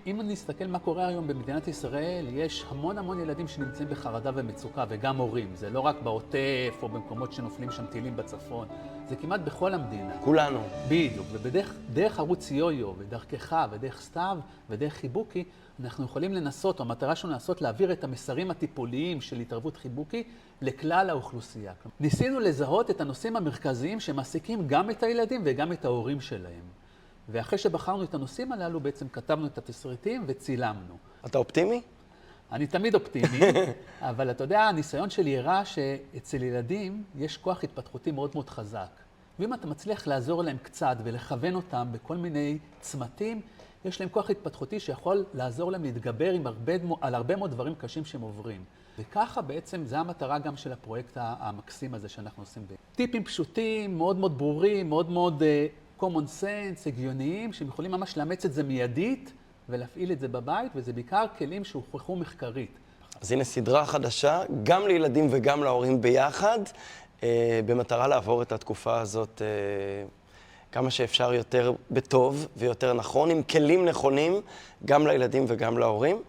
אם נסתכל מה קורה היום במדינת ישראל, יש המון ילדים שנמצאים בחרדה ומצוקה, וגם הורים. זה לא רק בעוטף או במקומות שנופלים שם טילים בצפון, זה כמעט בכל המדינה. כולנו. בדיוק, ובדרך ערוץ יו-יו, ודרכך, ודרך סתיו, ודרך חיבוקי, אנחנו יכולים לנסות, או המטרה שלנו לנסות להעביר את המסרים הטיפוליים של התערבות חיבוקי לכלל האוכלוסייה. ניסינו לזהות את הנושאים המרכזיים שמעסיקים גם את הילדים וגם את ההורים שלהם. ואחרי שבחרנו את הנושאים הללו, בעצם כתבנו את התסריטים וצילמנו. אתה אופטימי? אני תמיד אופטימי, אבל אתה יודע, הניסיון שלי הראה שאצל ילדים יש כוח התפתחותי מאוד חזק. ואם אתה מצליח לעזור להם קצת ולכוון אותם בכל מיני צמתים, יש להם כוח התפתחותי שיכול לעזור להם להתגבר על הרבה מאוד דברים קשים שהם עוברים. וככה בעצם זה המטרה גם של הפרויקט המקסים הזה שאנחנו עושים. טיפים פשוטים, מאוד ברורים, מאוד common sense, הגיוניים, שהם יכולים ממש לאמץ את זה מיידית ולהפעיל את זה בבית, וזה בעיקר כלים שהוכחו מחקרית. אז הנה סדרה חדשה, גם לילדים וגם להורים ביחד, במטרה לעבור את התקופה הזאת כמה שאפשר יותר בטוב ויותר נכון, עם כלים נכונים, גם לילדים וגם להורים.